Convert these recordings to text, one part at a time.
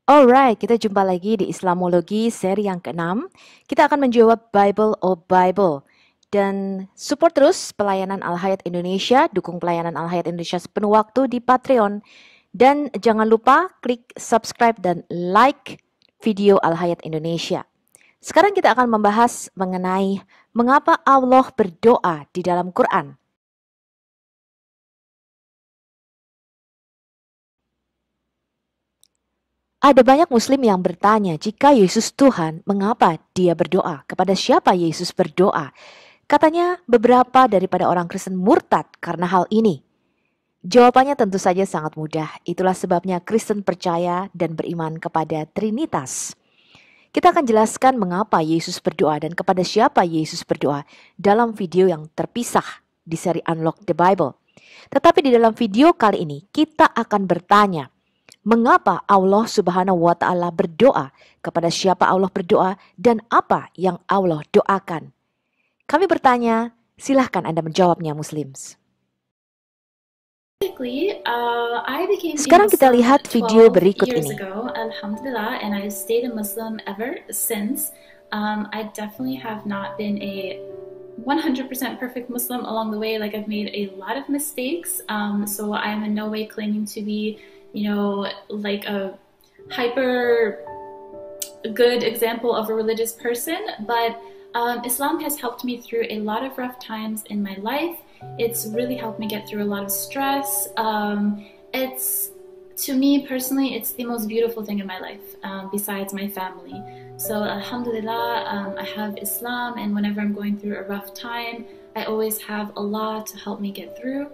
Alright, kita jumpa lagi di Islamologi seri yang ke-6. Kita akan menjawab Bible or Bible. Dan support terus pelayanan Al-Hayat Indonesia, dukung pelayanan Al-Hayat Indonesia sepenuh waktu di Patreon. Dan jangan lupa klik subscribe dan like video Al-Hayat Indonesia. Sekarang kita akan membahas mengenai mengapa Allah berdoa di dalam Quran. Ada banyak muslim yang bertanya, jika Yesus Tuhan, mengapa dia berdoa? Kepada siapa Yesus berdoa? Katanya beberapa daripada orang Kristen murtad karena hal ini. Jawabannya tentu saja sangat mudah. Itulah sebabnya Kristen percaya dan beriman kepada Trinitas. Kita akan jelaskan mengapa Yesus berdoa dan kepada siapa Yesus berdoa dalam video yang terpisah di seri Unlock the Bible. Tetapi di dalam video kali ini kita akan bertanya, mengapa Allah Subhanahu wa Ta'ala berdoa, kepada siapa Allah berdoa, dan apa yang Allah doakan? Kami bertanya, silahkan Anda menjawabnya, Muslims. Sekarang kita lihat video berikut ini. Alhamdulillah, and I've stayed a Muslim ever since. I definitely have not been a 100% perfect Muslim along the way. Like, I've made a lot of mistakes. So I am in no way claiming to be, like a hyper good example of a religious person, but Islam has helped me through a lot of rough times in my life. It's really helped me get through a lot of stress. To me personally, it's the most beautiful thing in my life, besides my family. So alhamdulillah, I have Islam, and whenever I'm going through a rough time, I always have Allah to help me get through.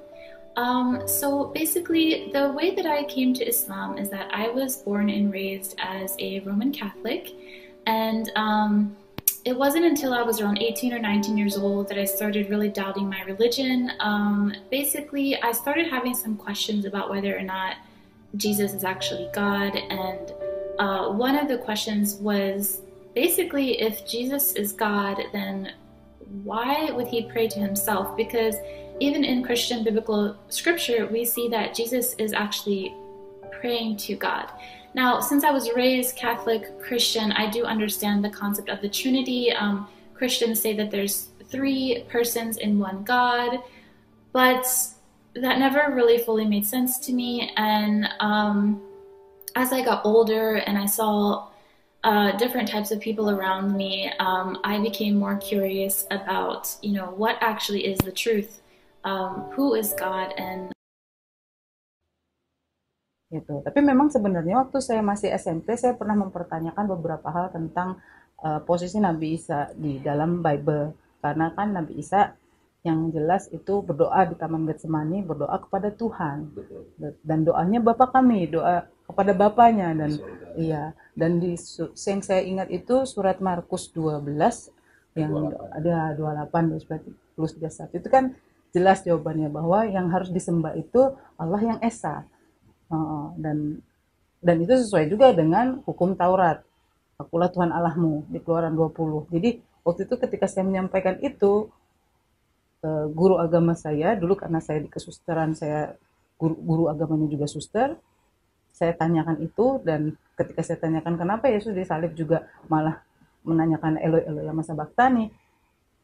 So basically, the way that I came to Islam is that I was born and raised as a Roman Catholic, and it wasn't until I was around 18 or 19 years old that I started really doubting my religion. Basically, I started having some questions about whether or not Jesus is actually God, and one of the questions was basically, if Jesus is God, then why would he pray to himself? Because even in Christian biblical scripture, we see that Jesus is actually praying to God. Now, since I was raised Catholic Christian, I do understand the concept of the Trinity. Christians say that there's 3 persons in one God, but that never really fully made sense to me. And as I got older and I saw different types of people around me, I became more curious about, what actually is the truth, who is God, and gitu. Tapi memang sebenarnya waktu saya masih SMP, saya pernah mempertanyakan beberapa hal tentang posisi Nabi Isa di dalam Bible. Karena kan Nabi Isa yang jelas itu berdoa di Taman Getsemani, berdoa kepada Tuhan. Dan doanya Bapa kami, doa kepada Bapanya. Dan dan yang saya ingat itu surat Markus 12 yang ada 28 plus 31. Itu kan jelas jawabannya bahwa yang harus disembah itu Allah yang Esa. Dan itu sesuai juga dengan hukum Taurat. Akulah Tuhan Allahmu di Keluaran 20. Jadi waktu itu ketika saya menyampaikan itu, guru agama saya dulu, karena saya di kesusteran, saya guru agamanya juga suster, saya tanyakan itu. Dan ketika saya tanyakan kenapa Yesus disalib, juga malah menanyakan Eloi Eloi lama sabachthani,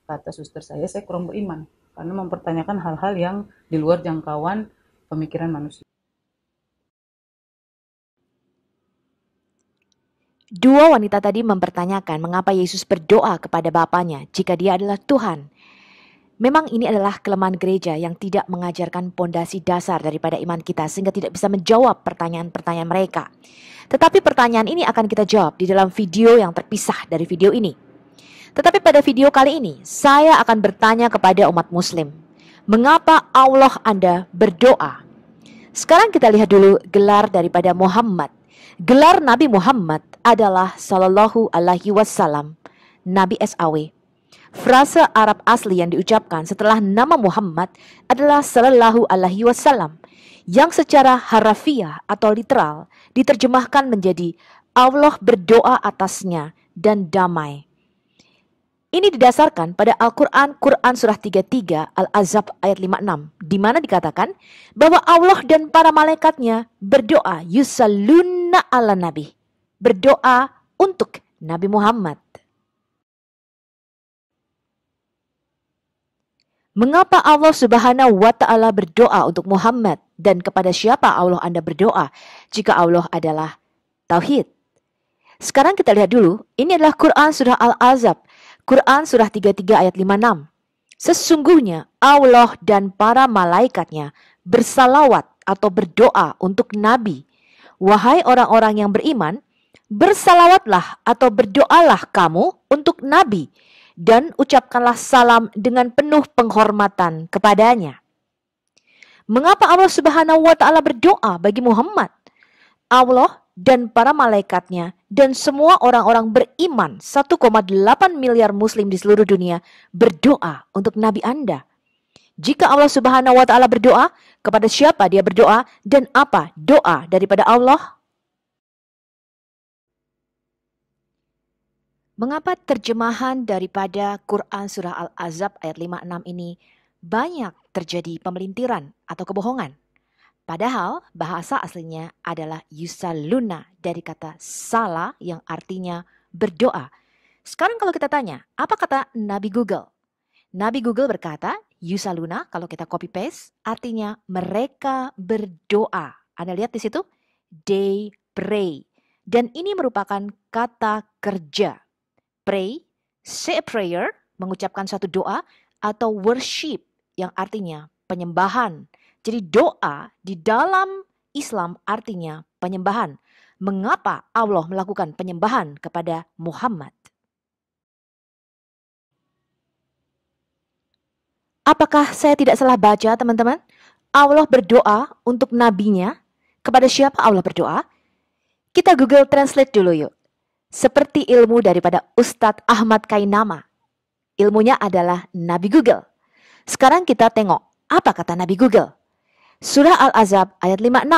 kata suster saya kurang beriman karena mempertanyakan hal-hal yang di luar jangkauan pemikiran manusia. Dua wanita tadi mempertanyakan mengapa Yesus berdoa kepada Bapanya jika dia adalah Tuhan. Memang ini adalah kelemahan gereja yang tidak mengajarkan pondasi dasar daripada iman kita sehingga tidak bisa menjawab pertanyaan-pertanyaan mereka. Tetapi pertanyaan ini akan kita jawab di dalam video yang terpisah dari video ini. Tetapi pada video kali ini, saya akan bertanya kepada umat muslim, mengapa Allah Anda berdoa? Sekarang kita lihat dulu gelar daripada Muhammad. Gelar Nabi Muhammad adalah Sallallahu Alaihi Wasallam, Nabi SAW. Frase Arab asli yang diucapkan setelah nama Muhammad adalah Sallallahu Alaihi Wasallam, yang secara harafiah atau literal diterjemahkan menjadi Allah berdoa atasnya dan damai. Ini didasarkan pada Al-Quran, Quran Surah 33, Al-Ahzab ayat 56, di mana dikatakan bahwa Allah dan para malaikatnya berdoa yusalluna ala nabi. berdoa untuk Nabi Muhammad. Mengapa Allah Subhanahu wa Ta'ala berdoa untuk Muhammad, dan kepada siapa Allah Anda berdoa jika Allah adalah Tauhid? Sekarang kita lihat dulu, ini adalah Quran Surah Al-Ahzab, Quran Surah 33 ayat 56. Sesungguhnya Allah dan para malaikatnya bersalawat atau berdoa untuk Nabi. Wahai orang-orang yang beriman, bersalawatlah atau berdoalah kamu untuk Nabi, dan ucapkanlah salam dengan penuh penghormatan kepadanya. Mengapa Allah Subhanahu wa Ta'ala berdoa bagi Muhammad? Allah dan para malaikatnya dan semua orang-orang beriman 1,8 miliar muslim di seluruh dunia berdoa untuk Nabi Anda. Jika Allah Subhanahu wa Ta'ala berdoa, kepada siapa dia berdoa dan apa doa daripada Allah? Mengapa terjemahan daripada Quran Surah Al-Ahzab ayat 56 ini banyak terjadi pemelintiran atau kebohongan? Padahal bahasa aslinya adalah yusalluna dari kata salah yang artinya berdoa. Sekarang kalau kita tanya, apa kata Nabi Google? Nabi Google berkata, yusalluna kalau kita copy paste artinya mereka berdoa. Anda lihat di situ? They pray. Dan ini merupakan kata kerja. Pray, say a prayer, mengucapkan suatu doa, atau worship yang artinya penyembahan. Jadi doa di dalam Islam artinya penyembahan. Mengapa Allah melakukan penyembahan kepada Muhammad? Apakah saya tidak salah baca, teman-teman? Allah berdoa untuk nabinya. Kepada siapa Allah berdoa? Kita Google Translate dulu yuk. Seperti ilmu daripada Ustadz Ahmad Kainama. Ilmunya adalah Nabi Google. Sekarang kita tengok apa kata Nabi Google. Surah Al-Ahzab ayat 56.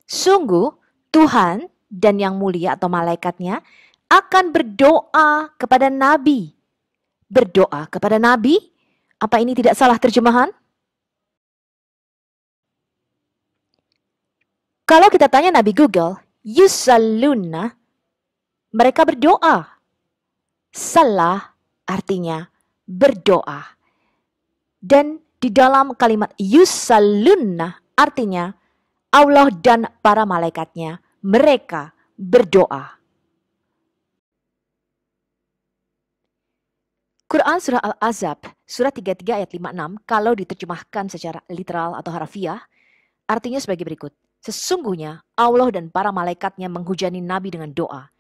Sungguh Tuhan dan yang mulia atau malaikatnya akan berdoa kepada Nabi. Berdoa kepada Nabi? Apa ini tidak salah terjemahan? Kalau kita tanya Nabi Google, yusalluna, mereka berdoa. Salah artinya berdoa. Dan di dalam kalimat yusalluna artinya Allah dan para malaikatnya mereka berdoa. Quran Surah Al-Ahzab, surah 33 ayat 56, kalau diterjemahkan secara literal atau harfiah, artinya sebagai berikut. Sesungguhnya Allah dan para malaikatnya menghujani Nabi dengan doa.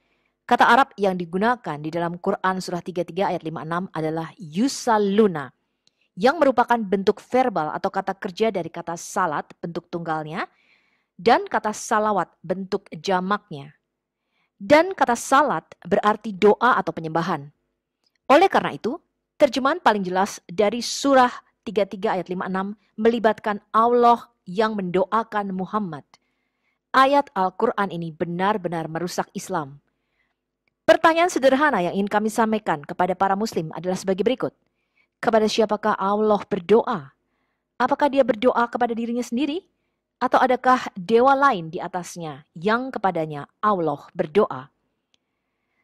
Kata Arab yang digunakan di dalam Quran Surah 33 ayat 56 adalah yusalluna, yang merupakan bentuk verbal atau kata kerja dari kata salat, bentuk tunggalnya, dan kata salawat, bentuk jamaknya. Dan kata salat berarti doa atau penyembahan. Oleh karena itu, terjemahan paling jelas dari surah 33 ayat 56 melibatkan Allah yang mendoakan Muhammad. Ayat Al-Quran ini benar-benar merusak Islam. Pertanyaan sederhana yang ingin kami sampaikan kepada para muslim adalah sebagai berikut. Kepada siapakah Allah berdoa? Apakah dia berdoa kepada dirinya sendiri? Atau adakah dewa lain di atasnya yang kepadanya Allah berdoa?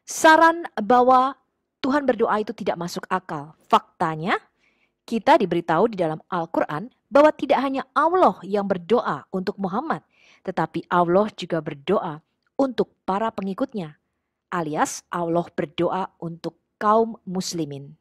Saran bahwa Tuhan berdoa itu tidak masuk akal. Faktanya, kita diberitahu di dalam Al-Quran bahwa tidak hanya Allah yang berdoa untuk Muhammad, tetapi Allah juga berdoa untuk para pengikutnya. Alias Allah berdoa untuk kaum muslimin.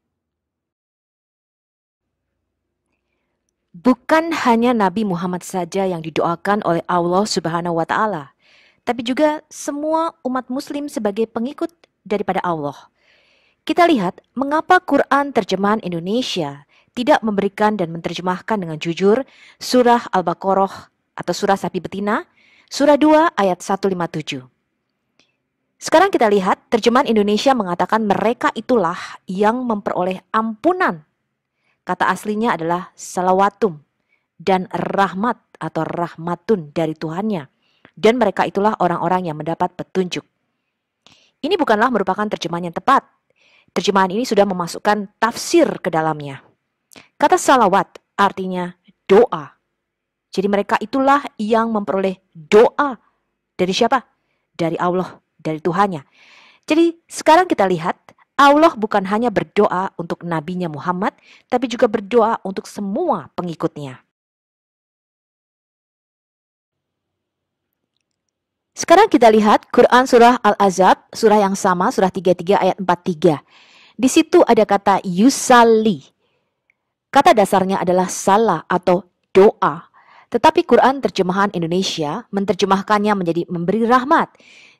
Bukan hanya Nabi Muhammad saja yang didoakan oleh Allah Subhanahu wa Ta'ala, tapi juga semua umat muslim sebagai pengikut daripada Allah. Kita lihat mengapa Quran terjemahan Indonesia tidak memberikan dan menerjemahkan dengan jujur surah Al-Baqarah atau surah sapi betina, surah 2 ayat 157. Sekarang kita lihat terjemahan Indonesia mengatakan mereka itulah yang memperoleh ampunan. Kata aslinya adalah salawatum dan rahmat atau rahmatun dari Tuhannya. Dan mereka itulah orang-orang yang mendapat petunjuk. Ini bukanlah merupakan terjemahan yang tepat. Terjemahan ini sudah memasukkan tafsir ke dalamnya. Kata salawat artinya doa. Jadi mereka itulah yang memperoleh doa. Dari siapa? Dari Allah. dari Tuhannya. Jadi sekarang kita lihat Allah bukan hanya berdoa untuk nabinya Muhammad, tapi juga berdoa untuk semua pengikutnya. Sekarang kita lihat Quran Surah Al-Ahzab, surah yang sama, surah 33 ayat 43. Di situ ada kata yusalli. Kata dasarnya adalah salah atau doa. Tetapi Quran terjemahan Indonesia menerjemahkannya menjadi memberi rahmat.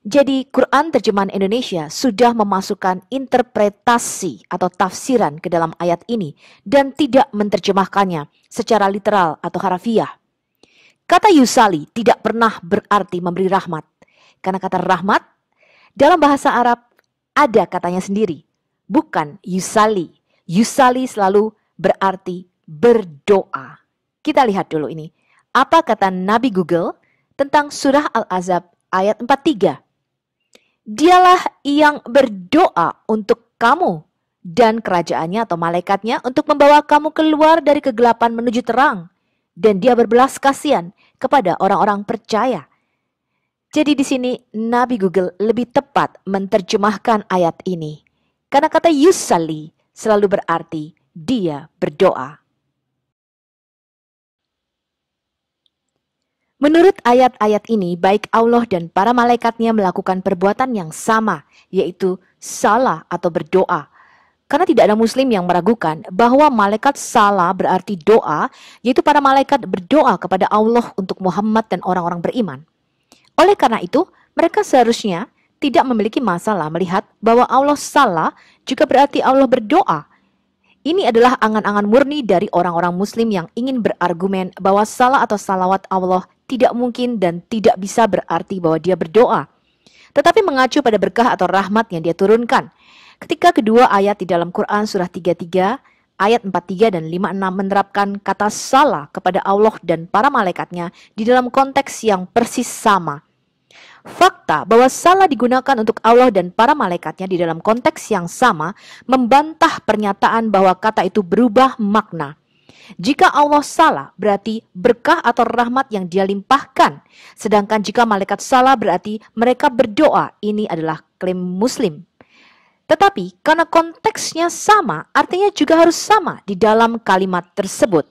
Jadi Quran terjemahan Indonesia sudah memasukkan interpretasi atau tafsiran ke dalam ayat ini dan tidak menerjemahkannya secara literal atau harafiah. Kata yusali tidak pernah berarti memberi rahmat. Karena kata rahmat dalam bahasa Arab ada katanya sendiri. Bukan yusali. Yusali selalu berarti berdoa. Kita lihat dulu ini. Apa kata Nabi Google tentang surah Al-Ahzab ayat 43? Dialah yang berdoa untuk kamu dan kerajaannya atau malaikatnya untuk membawa kamu keluar dari kegelapan menuju terang. Dan dia berbelas kasihan kepada orang-orang percaya. Jadi di sini Nabi Google lebih tepat menerjemahkan ayat ini. Karena kata yusalli selalu berarti dia berdoa. Menurut ayat-ayat ini, baik Allah dan para malaikatnya melakukan perbuatan yang sama, yaitu salah atau berdoa. Karena tidak ada muslim yang meragukan bahwa malaikat salah berarti doa, yaitu para malaikat berdoa kepada Allah untuk Muhammad dan orang-orang beriman. Oleh karena itu, mereka seharusnya tidak memiliki masalah melihat bahwa Allah salah juga berarti Allah berdoa. Ini adalah angan-angan murni dari orang-orang muslim yang ingin berargumen bahwa salah atau salawat Allah tidak mungkin dan tidak bisa berarti bahwa dia berdoa, tetapi mengacu pada berkah atau rahmat yang dia turunkan. Ketika kedua ayat di dalam Quran surah 33, ayat 43 dan 56 menerapkan kata salah kepada Allah dan para malaikatnya di dalam konteks yang persis sama. Fakta bahwa salah digunakan untuk Allah dan para malaikatnya di dalam konteks yang sama membantah pernyataan bahwa kata itu berubah makna. Jika Allah salah berarti berkah atau rahmat yang dia limpahkan. Sedangkan jika malaikat salah berarti mereka berdoa. Ini adalah klaim muslim. Tetapi karena konteksnya sama, artinya juga harus sama di dalam kalimat tersebut.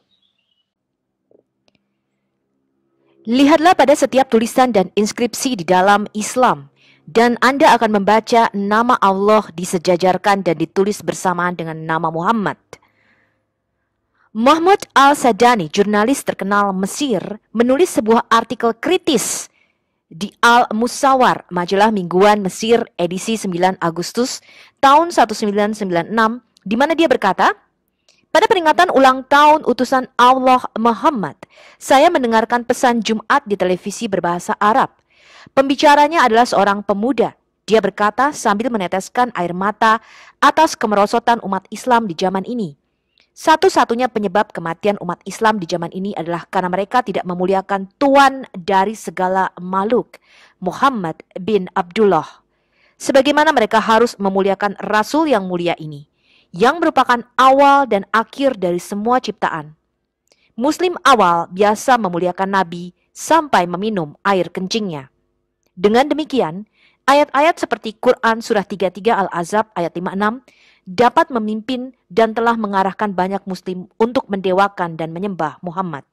Lihatlah pada setiap tulisan dan inskripsi di dalam Islam, dan Anda akan membaca nama Allah disejajarkan dan ditulis bersamaan dengan nama Muhammad. Mahmud Al-Sadani, jurnalis terkenal Mesir, menulis sebuah artikel kritis di Al-Musawar, majalah mingguan Mesir edisi 9 Agustus tahun 1996, di mana dia berkata, pada peringatan ulang tahun utusan Allah Muhammad, saya mendengarkan pesan Jumat di televisi berbahasa Arab. Pembicaranya adalah seorang pemuda. Dia berkata sambil meneteskan air mata atas kemerosotan umat Islam di zaman ini. Satu-satunya penyebab kematian umat Islam di zaman ini adalah karena mereka tidak memuliakan Tuan dari segala makhluk, Muhammad bin Abdullah. Sebagaimana mereka harus memuliakan Rasul yang mulia ini, yang merupakan awal dan akhir dari semua ciptaan. Muslim awal biasa memuliakan Nabi sampai meminum air kencingnya. Dengan demikian, ayat-ayat seperti Quran Surah 33 Al-Ahzab ayat 56 dapat memimpin dan telah mengarahkan banyak muslim untuk mendewakan dan menyembah Muhammad.